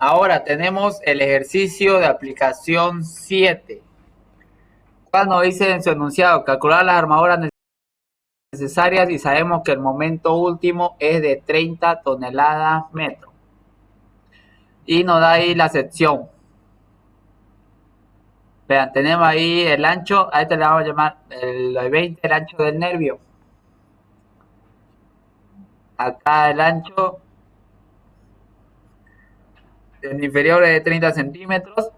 Ahora tenemos el ejercicio de aplicación 7. Cuando dice en su enunciado, calcular las armaduras necesarias y sabemos que el momento último es de 30 toneladas metro. Y nos da ahí la sección. Vean, tenemos ahí el ancho, a este le vamos a llamar el 20, el ancho del nervio. Acá el ancho en inferior de 30 centímetros.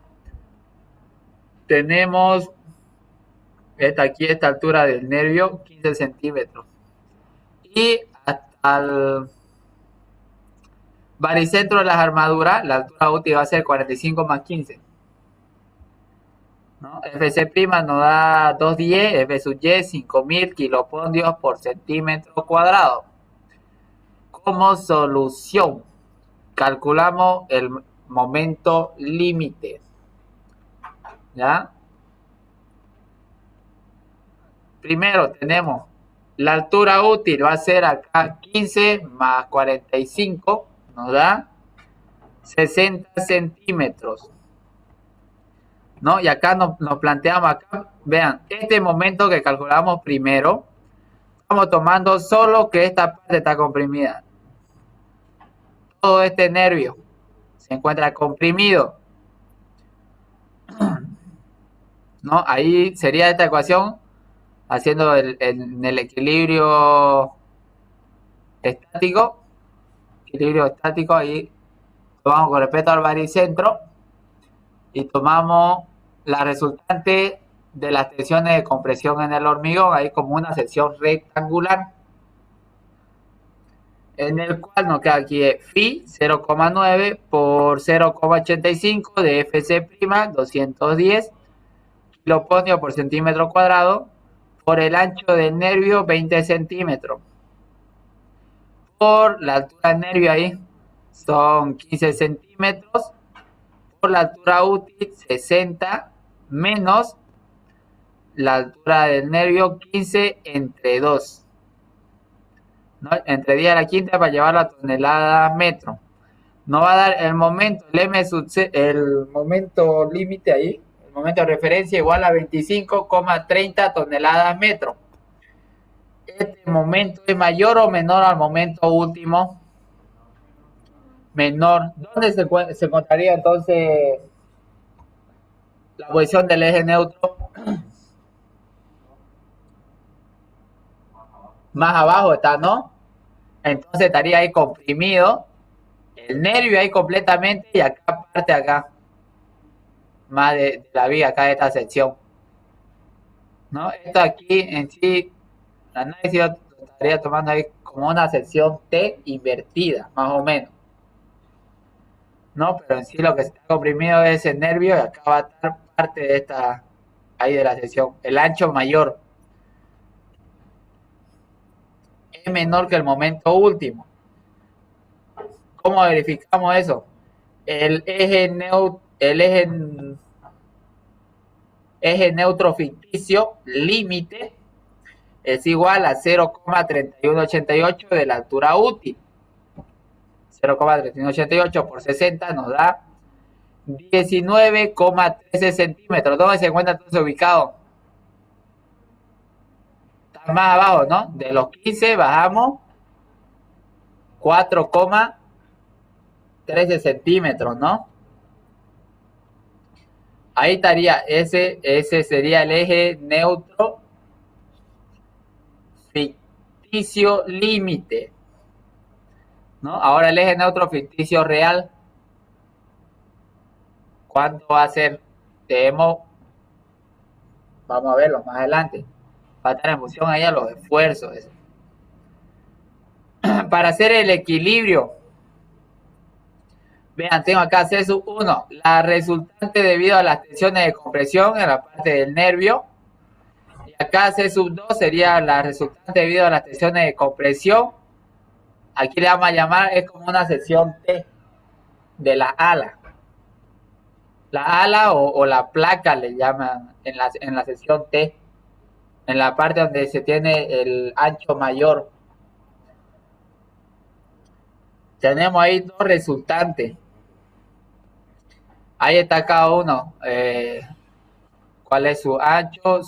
Tenemos esta altura del nervio, 15 centímetros. Y hasta el baricentro de las armaduras, la altura útil va a ser 45 más 15. ¿No? FC' nos da 210, F sub Y 5000 kilopondrios por centímetro cuadrado. Como solución, calculamos el momento límite. ¿Ya? Primero tenemos la altura útil, va a ser acá 15 más 45, nos da 60 centímetros. ¿No? Y acá nos planteamos acá, vean, este momento que calculamos primero, estamos tomando solo que esta parte está comprimida. Todo este nervio se encuentra comprimido. ¿No? Ahí sería esta ecuación haciendo el equilibrio estático. Equilibrio estático, ahí tomamos con respecto al baricentro y tomamos la resultante de las tensiones de compresión en el hormigón, ahí como una sección rectangular, en el cual nos queda aquí phi 0,9 por 0,85 de FC', 210 kilopondrios por centímetro cuadrado, por el ancho del nervio 20 centímetros, por la altura del nervio ahí son 15 centímetros, por la altura útil 60 menos la altura del nervio 15 entre 2, ¿no? Entre 10 a la quinta para llevar la tonelada metro. Nos va a dar el momento, el momento límite ahí, el momento de referencia igual a 25,30 toneladas metro. Este momento es mayor o menor al momento último. Menor. ¿Dónde se encontraría entonces la posición del eje neutro? Más abajo está, ¿no? Entonces estaría ahí comprimido el nervio ahí completamente y acá parte acá más de la viga acá de esta sección, ¿no? Esto aquí en sí el análisis lo estaría tomando ahí como una sección T invertida, más o menos, ¿no? Pero en sí lo que está comprimido es el nervio y acá va a estar parte de esta ahí de la sección, el ancho mayor es menor que el momento último. ¿Cómo verificamos eso? El eje neutro ficticio límite es igual a 0,3188 de la altura útil. 0,3188 por 60 nos da 19,13 centímetros. ¿Dónde se encuentra entonces ubicado? Está más abajo, ¿no? De los 15 bajamos 4,13 centímetros, ¿no? Ahí estaría, ese sería el eje neutro ficticio límite, ¿no? Ahora el eje neutro ficticio real, ¿cuánto va a ser? Vamos a verlo más adelante. Va a estar en función ahí a los esfuerzos. Para hacer el equilibrio, vean, tengo acá C sub 1, la resultante debido a las tensiones de compresión en la parte del nervio. Y acá C sub 2 sería la resultante debido a las tensiones de compresión. Aquí le vamos a llamar, es como una sección T de la ala. La ala o la placa le llaman en la sección T, en la parte donde se tiene el ancho mayor. Tenemos ahí dos resultantes. Ahí está cada uno. Cuál es su ancho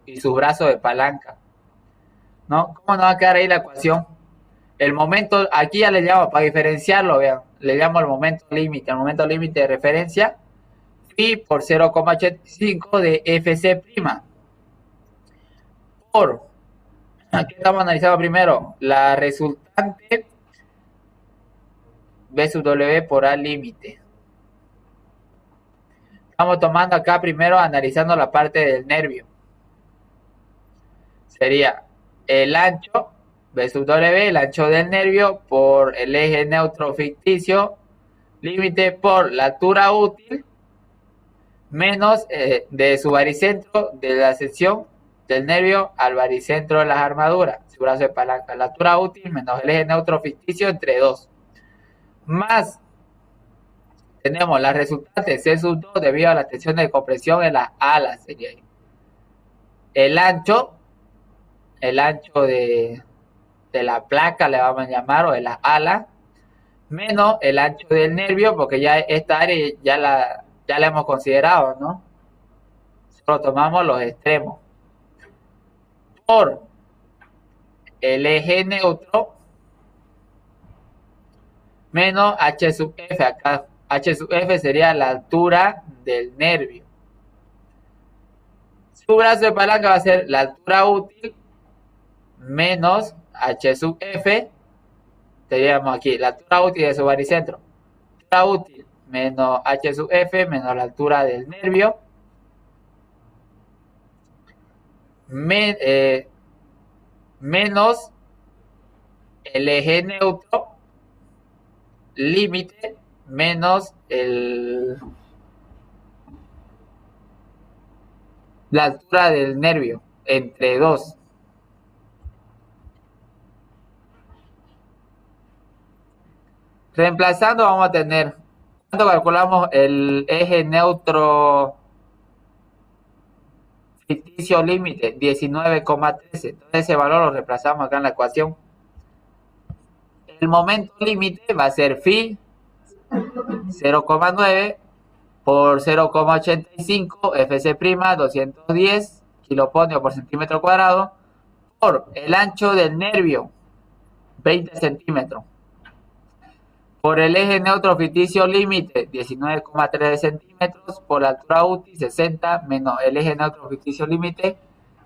y su brazo de palanca. ¿No? ¿Cómo nos va a quedar ahí la ecuación? El momento, aquí ya le llamo, para diferenciarlo, vean, le llamo el momento límite de referencia, phi por 0,85 de Fc', por, aquí estamos analizando primero, la resultante B sub W por A límite. Estamos tomando acá primero, analizando la parte del nervio. Sería el ancho, B sub W, el ancho del nervio, por el eje neutro ficticio, límite por la altura útil, menos de su baricentro de la sección del nervio al baricentro de las armaduras, su brazo de palanca, la altura útil menos el eje neutro ficticio entre 2. Más tenemos las resultantes C sub 2 debido a la tensión de compresión en las alas. Sería el ancho de la placa, le vamos a llamar, o de las alas, menos el ancho del nervio, porque ya esta área ya la hemos considerado, ¿no? Solo tomamos los extremos. Por el eje neutro menos H sub F. Acá H sub F sería la altura del nervio. Su brazo de palanca va a ser la altura útil menos H sub F. Teníamos aquí la altura útil de su baricentro. Altura útil menos H sub F menos la altura del nervio. Menos el eje neutro límite menos la altura del nervio entre 2. Reemplazando vamos a tener, ¿cuánto calculamos el eje neutro ficticio límite? 19,13. Entonces ese valor lo reemplazamos acá en la ecuación. El momento límite va a ser phi 0,9 por 0,85 Fc', 210 kiloponios por centímetro cuadrado, por el ancho del nervio, 20 centímetros, por el eje neutro ficticio límite, 19,3 centímetros, por la altura útil, 60, menos el eje neutro ficticio límite,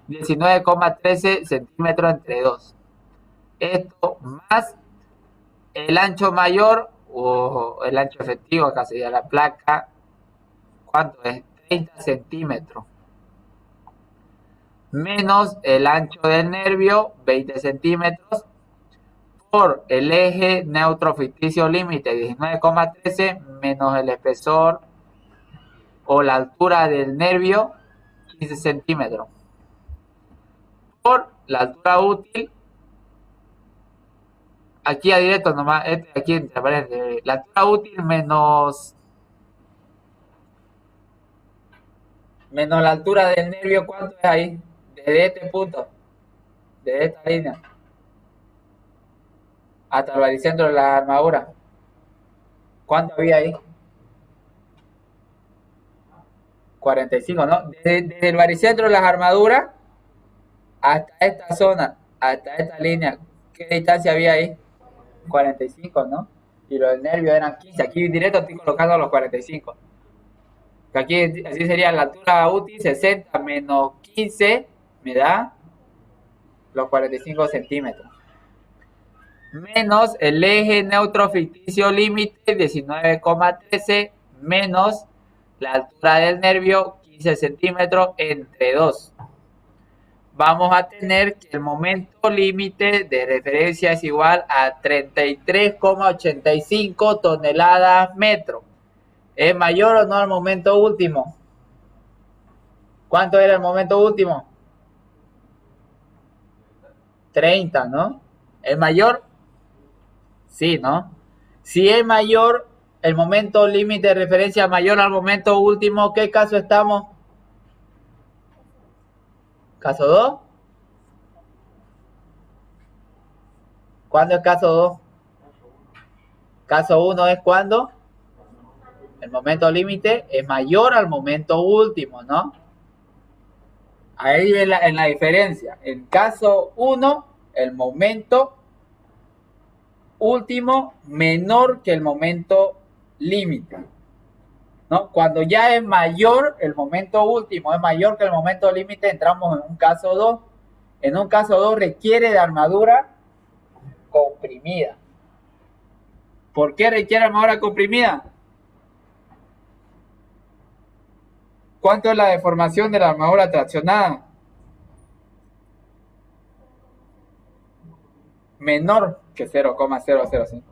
19,13 centímetros entre 2. Esto más el ancho mayor, o el ancho efectivo, acá sería la placa, ¿cuánto es? 30 centímetros. Menos el ancho del nervio, 20 centímetros, por el eje neutro ficticio límite, 19,13, menos el espesor o la altura del nervio, 15 centímetros, por la altura útil, aquí a directo nomás, aquí entre paréntesis, la altura útil menos la altura del nervio, ¿cuánto es ahí? Desde este punto, desde esta línea, hasta el baricentro de la armadura. ¿Cuánto había ahí? 45, ¿no? Desde el baricentro de las armaduras hasta esta zona, hasta esta línea, ¿qué distancia había ahí? 45, ¿no? Y los del nervio eran 15. Aquí directo estoy colocando los 45. Aquí así sería la altura útil, 60 menos 15, me da los 45 centímetros. Menos el eje neutro ficticio límite, 19,13, menos la altura del nervio, 15 centímetros entre 2. Vamos a tener que el momento límite de referencia es igual a 33,85 toneladas metro. ¿Es mayor o no al momento último? ¿Cuánto era el momento último? 30, ¿no? ¿Es mayor? Sí, ¿no? Si es mayor, el momento límite de referencia mayor al momento último, ¿qué caso estamos? ¿Caso 2? ¿Cuándo es caso 2? Caso 1 es cuándo? El momento límite es mayor al momento último, ¿no? Ahí en la diferencia. En caso 1, el momento último menor que el momento límite, ¿no? Cuando ya es mayor, el momento último es mayor que el momento límite, entramos en un caso 2. En un caso 2 requiere de armadura comprimida. ¿Por qué requiere armadura comprimida? ¿Cuánto es la deformación de la armadura traccionada? Menor que 0,005.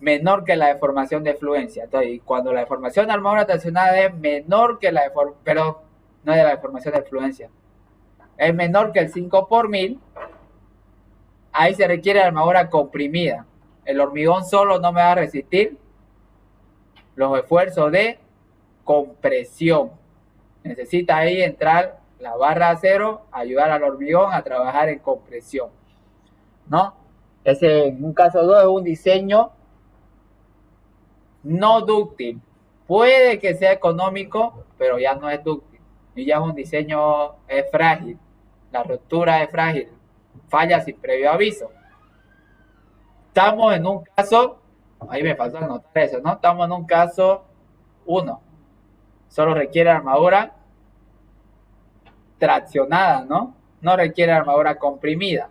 Menor que la deformación de fluencia. Entonces, cuando la deformación de armadura traccionada es menor que la deformación, pero no es la deformación de fluencia, es menor que el 5 por 1000, ahí se requiere armadura comprimida. El hormigón solo no me va a resistir los esfuerzos de compresión. Necesita ahí entrar la barra de acero, ayudar al hormigón a trabajar en compresión, ¿no? Ese, en un caso 2, es un diseño no dúctil. Puede que sea económico, pero ya no es dúctil. Y ya es un diseño, es frágil. La ruptura es frágil. Falla sin previo aviso. Estamos en un caso, ahí me faltó anotar eso, ¿no? Estamos en un caso 1. Solo requiere armadura traccionada, ¿no? No requiere armadura comprimida.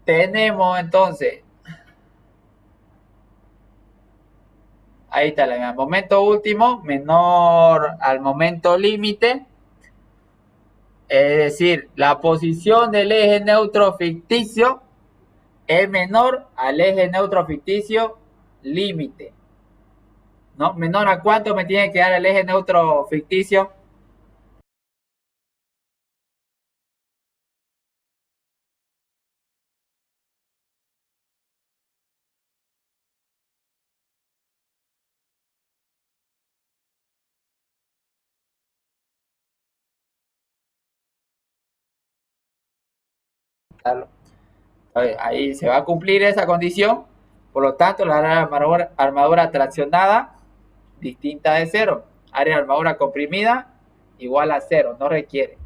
Tenemos entonces, ahí está el momento último, menor al momento límite. Es decir, la posición del eje neutro ficticio es menor al eje neutro ficticio límite, ¿no? ¿Menor a cuánto me tiene que dar el eje neutro ficticio? Ahí se va a cumplir esa condición. Por lo tanto, la armadura traccionada distinta de 0. Área de armadura comprimida igual a 0. No requiere.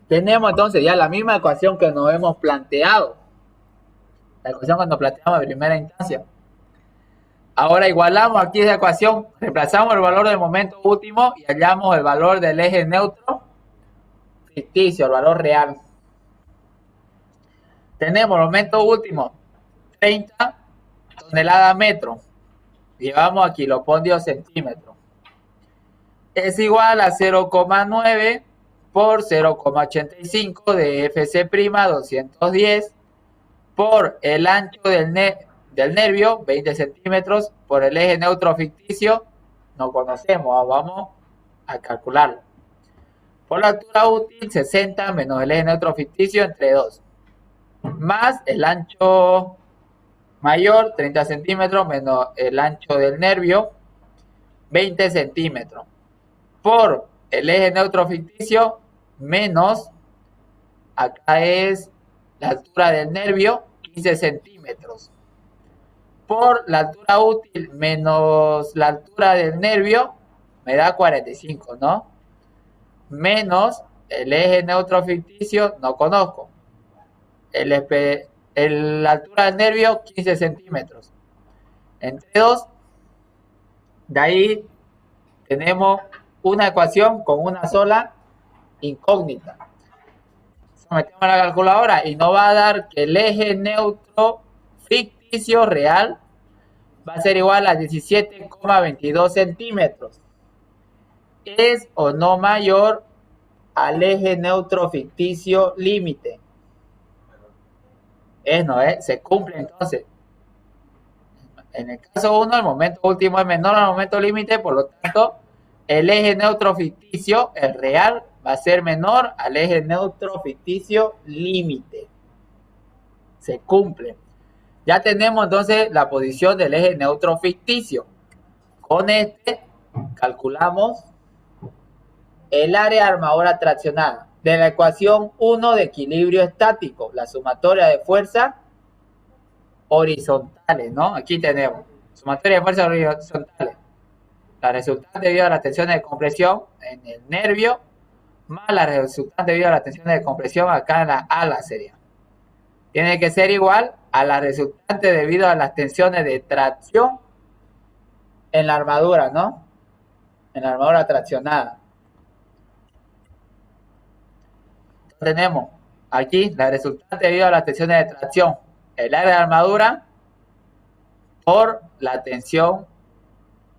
Tenemos entonces ya la misma ecuación que nos hemos planteado. La ecuación que nos planteamos en primera instancia. Ahora igualamos aquí esa ecuación, reemplazamos el valor del momento último y hallamos el valor del eje neutro ficticio, el valor real. Tenemos el momento último, 30 toneladas metro. Llevamos a kilopondios centímetros. Es igual a 0,9 por 0,85 de FC' 210 por el ancho del nervio, 20 centímetros, por el eje neutro ficticio, no conocemos, vamos a calcularlo. Por la altura útil, 60 menos el eje neutro ficticio entre 2, más el ancho mayor, 30 centímetros, menos el ancho del nervio, 20 centímetros, por el eje neutro ficticio, menos, acá es la altura del nervio, 15 centímetros, por la altura útil menos la altura del nervio, me da 45, ¿no? Menos el eje neutro ficticio, no conozco. La altura del nervio, 15 centímetros. Entre 2, de ahí tenemos una ecuación con una sola incógnita. Metemos la calculadora y nos va a dar que el eje neutro ficticio real va a ser igual a 17,22 centímetros. ¿Es o no mayor al eje neutro ficticio límite? Es, ¿no es? Se cumple entonces. En el caso 1, el momento último es menor al momento límite, por lo tanto, el eje neutro ficticio, el real, va a ser menor al eje neutro ficticio límite. Se cumple. Ya tenemos entonces la posición del eje neutro ficticio. Con este calculamos el área de armadura traccionada. de la ecuación 1 de equilibrio estático, la sumatoria de fuerzas horizontales, ¿no? Aquí tenemos sumatoria de fuerzas horizontales. La resultante debido a la tensión de compresión en el nervio más la resultante debido a la tensión de compresión acá en la ala sería. Tiene que ser igual a la resultante debido a las tensiones de tracción en la armadura, ¿no? En la armadura traccionada. Tenemos aquí la resultante debido a las tensiones de tracción, el área de armadura por la tensión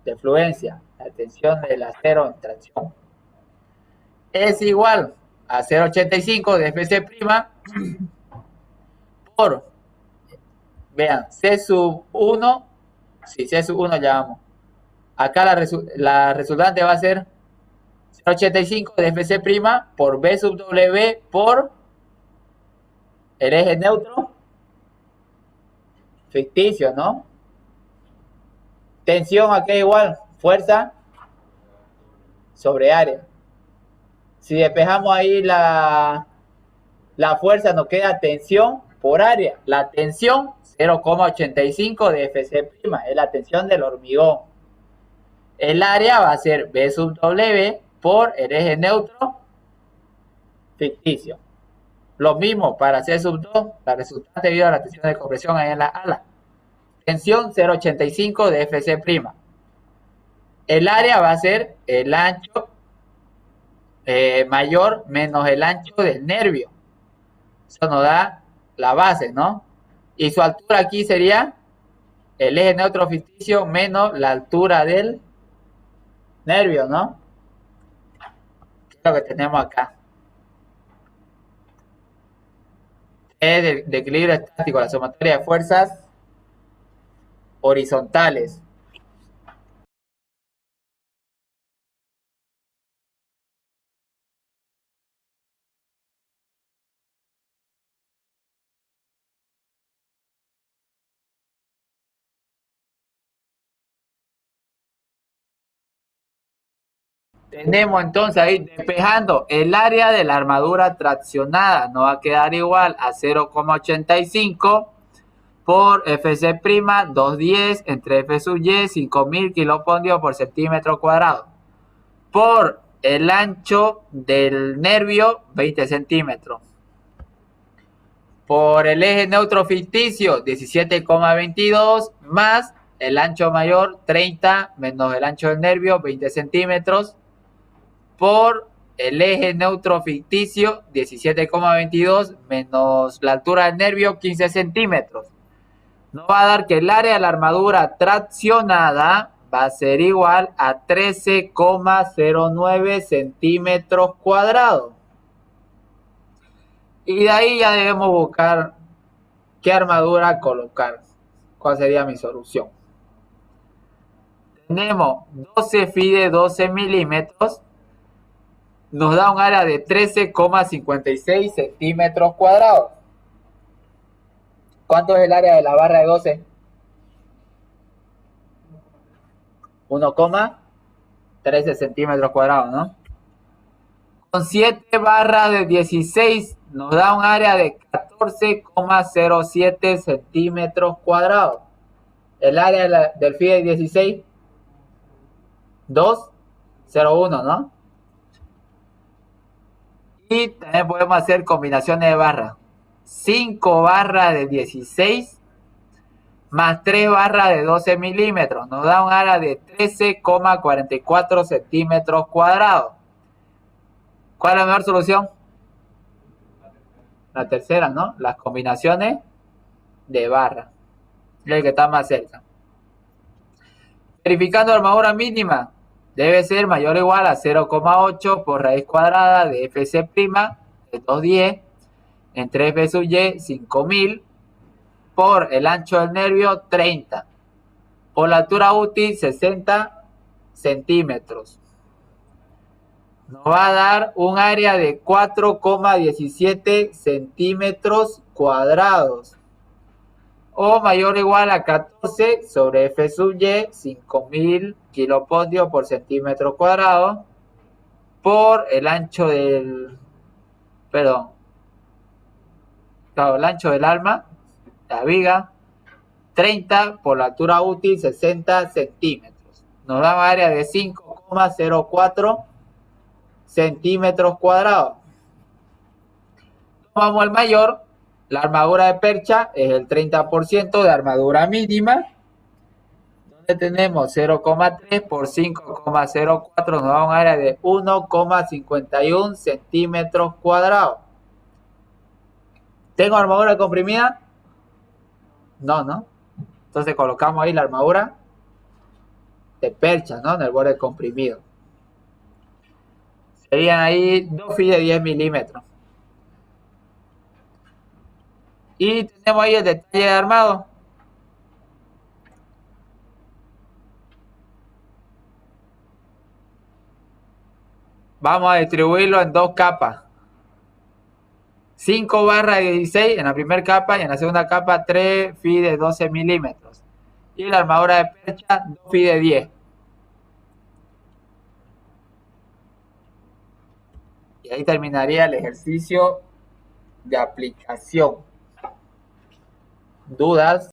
de fluencia, la tensión del acero en tracción. Es igual a 0,85 de Fc' por, vean, C sub 1, sí, C sub 1 llamamos. Acá la resultante va a ser 0,85 de Fc' por B sub W por el eje neutro ficticio, ¿no? Tensión acá igual, fuerza sobre área. Si despejamos ahí la fuerza, nos queda tensión por área. La tensión 0,85 de Fc', es la tensión del hormigón. El área va a ser B sub W por el eje neutro ficticio. Lo mismo para C sub 2, la resultante debido a la tensión de compresión ahí en la ala. Tensión 0,85 de Fc'. El área va a ser el ancho mayor menos el ancho del nervio. Eso nos da la base, ¿no? Y su altura aquí sería el eje neutro ficticio menos la altura del nervio, ¿no? ¿Qué es lo que tenemos acá? Es de equilibrio estático, la sumatoria de fuerzas horizontales. Tenemos entonces ahí despejando el área de la armadura traccionada. Nos va a quedar igual a 0,85 por Fc', 210 entre F sub Y, 5000 kilopondios por centímetro cuadrado. Por el ancho del nervio, 20 centímetros. Por el eje neutro ficticio, 17,22 más el ancho mayor, 30 menos el ancho del nervio, 20 centímetros. Por el eje neutro ficticio, 17,22 menos la altura del nervio, 15 centímetros. Nos va a dar que el área de la armadura traccionada va a ser igual a 13,09 centímetros cuadrados. Y de ahí ya debemos buscar qué armadura colocar. ¿Cuál sería mi solución? Tenemos 12 phi de 12 milímetros. Nos da un área de 13,56 centímetros cuadrados. ¿Cuánto es el área de la barra de 12? 1,13 centímetros cuadrados, ¿no? Con 7 barras de 16 nos da un área de 14,07 centímetros cuadrados. El área del phi de 16, 2,01, ¿no? Y también podemos hacer combinaciones de barras. 5 barras de 16 más 3 barras de 12 milímetros. Nos da un área de 13,44 centímetros cuadrados. ¿Cuál es la mejor solución? La tercera, ¿no? Las combinaciones de barras. Es el que está más cerca. Verificando la armadura mínima. Debe ser mayor o igual a 0,8 por raíz cuadrada de Fc' de 210 entre F sub Y, 5000 por el ancho del nervio, 30 por la altura útil, 60 centímetros. Nos va a dar un área de 4,17 centímetros cuadrados o mayor o igual a 14 sobre F sub Y, 5000 kilopondios por centímetro cuadrado por el ancho del perdón, claro, el ancho del arma, la viga, 30 por la altura útil, 60 centímetros. Nos da un área de 5,04 centímetros cuadrados. Vamos al mayor, la armadura de percha es el 30% de armadura mínima, donde tenemos 0,3 por 5,04, nos da un área de 1,51 centímetros cuadrados. ¿Tengo armadura comprimida? No, ¿no? Entonces colocamos ahí la armadura de percha, ¿no? En el borde comprimido. Serían ahí 2 feet de 10 milímetros. Y tenemos ahí el detalle de armado. Vamos a distribuirlo en dos capas. 5 barras de 16 en la primera capa y en la segunda capa 3 feet de 12 milímetros. Y la armadura de percha 2 feet de 10. Y ahí terminaría el ejercicio de aplicación. ¿Dudas?